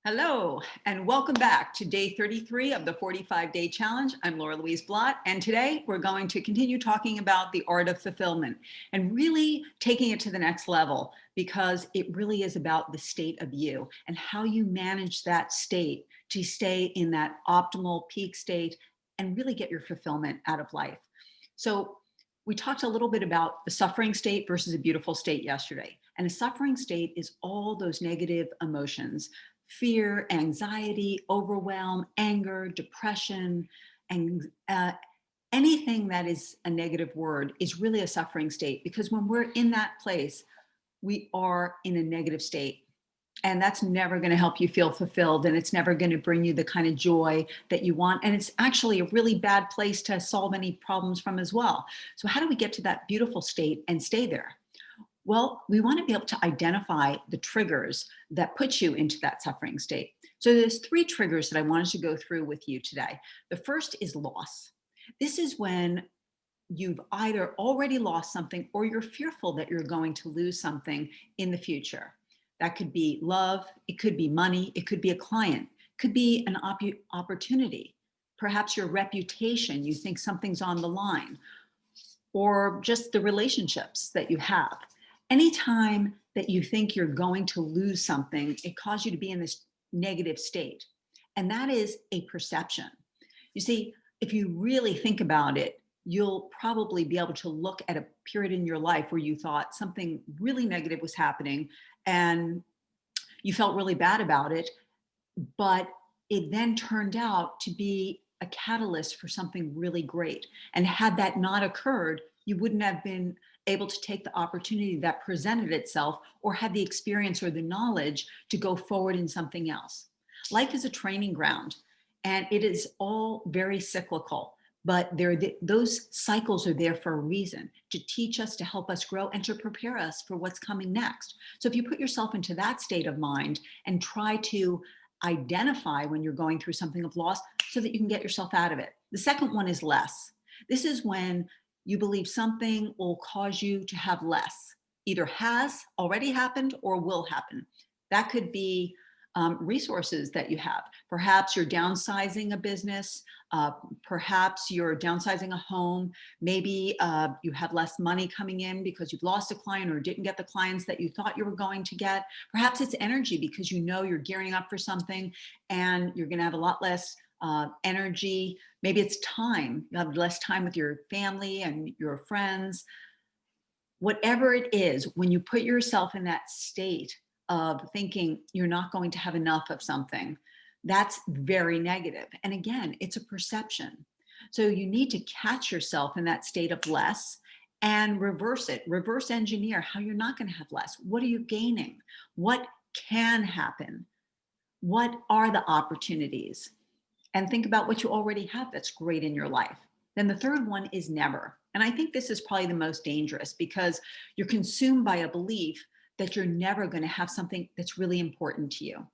Hello, and welcome back to day 33 of the 45-day challenge. I'm Lauralouise Blatt, and today we're going to continue talking about the art of fulfillment and really taking it to the next level, because it really is about the state of you and how you manage that state to stay in that optimal peak state and really get your fulfillment out of life. So we talked a little bit about the suffering state versus a beautiful state yesterday. And a suffering state is all those negative emotions: fear, anxiety, overwhelm, anger, depression, and anything that is a negative word is really a suffering state, because when we're in that place, we are in a negative state. And that's never going to help you feel fulfilled, and it's never going to bring you the kind of joy that you want. And it's actually a really bad place to solve any problems from as well. So how do we get to that beautiful state and stay there? Well, we want to be able to identify the triggers that put you into that suffering state. So there's three triggers that I wanted to go through with you today. The first is loss. This is when you've either already lost something or you're fearful that you're going to lose something in the future. That could be love, it could be money, it could be a client, it could be an opportunity, perhaps your reputation, you think something's on the line, or just the relationships that you have. Anytime that you think you're going to lose something, it causes you to be in this negative state. And that is a perception. You see, if you really think about it, you'll probably be able to look at a period in your life where you thought something really negative was happening and you felt really bad about it, but it then turned out to be a catalyst for something really great. And had that not occurred, you wouldn't have been able to take the opportunity that presented itself or had the experience or the knowledge to go forward in something else. Life is a training ground, and it is all very cyclical, but those cycles are there for a reason, to teach us, to help us grow, and to prepare us for what's coming next. So if you put yourself into that state of mind and try to identify when you're going through something of loss so that you can get yourself out of it. The second one is less. This is when you believe something will cause you to have less, either has already happened or will happen. That could be resources that you have. Perhaps you're downsizing a business, perhaps you're downsizing a home, maybe you have less money coming in because you've lost a client or didn't get the clients that you thought you were going to get. Perhaps it's energy because you know you're gearing up for something and you're going to have a lot less energy. Maybe it's time. You have less time with your family and your friends. Whatever it is, when you put yourself in that state of thinking you're not going to have enough of something, that's very negative. And again, it's a perception. So you need to catch yourself in that state of less and reverse it, reverse engineer how you're not going to have less. What are you gaining? What can happen? What are the opportunities? And think about what you already have that's great in your life. Then the third one is never. And I think this is probably the most dangerous, because you're consumed by a belief that you're never going to have something that's really important to you.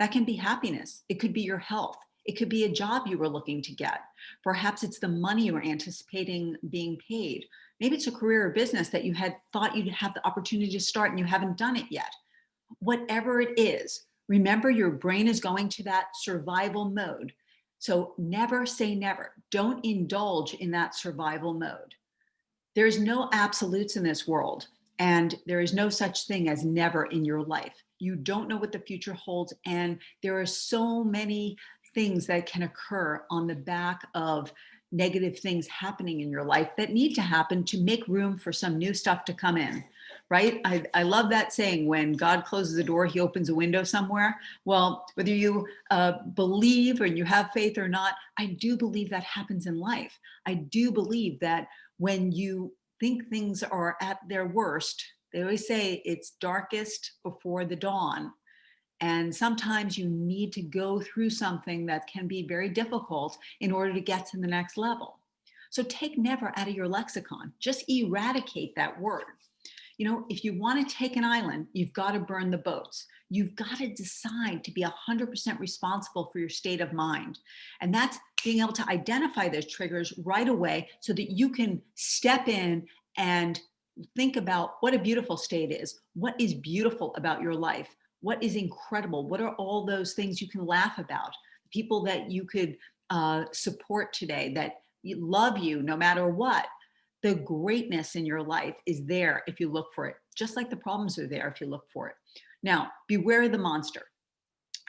That can be happiness. It could be your health. It could be a job you were looking to get. Perhaps it's the money you were anticipating being paid. Maybe it's a career or business that you had thought you'd have the opportunity to start and you haven't done it yet. Whatever it is, remember, your brain is going to that survival mode. So never say never. Don't indulge in that survival mode. There's no absolutes in this world. And there is no such thing as never in your life. You don't know what the future holds. And there are so many things that can occur on the back of negative things happening in your life that need to happen to make room for some new stuff to come in, right? I love that saying, when God closes a door, he opens a window somewhere. Well, whether you believe or you have faith or not, I do believe that happens in life. I do believe that when you think things are at their worst, they always say it's darkest before the dawn. And sometimes you need to go through something that can be very difficult in order to get to the next level. So take never out of your lexicon. Just eradicate that word. You know, if you want to take an island, you've got to burn the boats. You've got to decide to be 100% responsible for your state of mind. And that's being able to identify those triggers right away so that you can step in and think about what a beautiful state is. What is beautiful about your life? What is incredible? What are all those things you can laugh about? People that you could support today that love you no matter what. The greatness in your life is there if you look for it, just like the problems are there if you look for it. Now, beware the monster.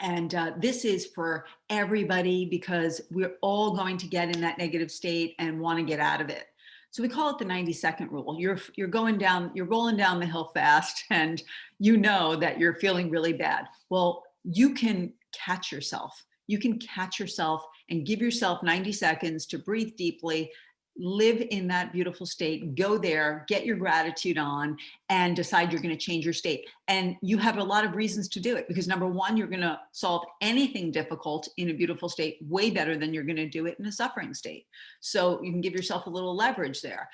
And this is for everybody because we're all going to get in that negative state and want to get out of it. So we call it the 90-second rule. You're rolling down the hill fast, and you know that you're feeling really bad. Well, you can catch yourself. You can catch yourself and give yourself 90 seconds to breathe deeply, live in that beautiful state, go there, get your gratitude on, and decide you're going to change your state. And you have a lot of reasons to do it because number one, you're going to solve anything difficult in a beautiful state way better than you're going to do it in a suffering state. So you can give yourself a little leverage there.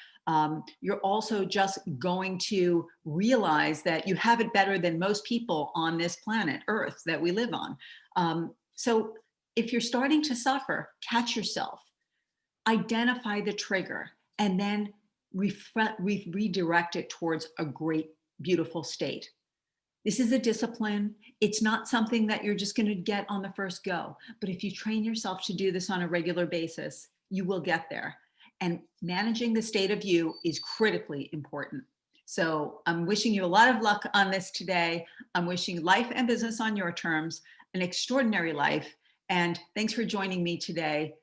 You're also just going to realize that you have it better than most people on this planet, Earth, that we live on. So if you're starting to suffer, catch yourself. Identify the trigger and then redirect it towards a great, beautiful state. This is a discipline. It's not something that you're just going to get on the first go. But if you train yourself to do this on a regular basis, you will get there. And managing the state of you is critically important. So I'm wishing you a lot of luck on this today. I'm wishing life and business on your terms, an extraordinary life. And thanks for joining me today.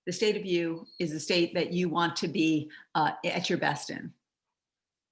The state of you is the state that you want to be at your best in.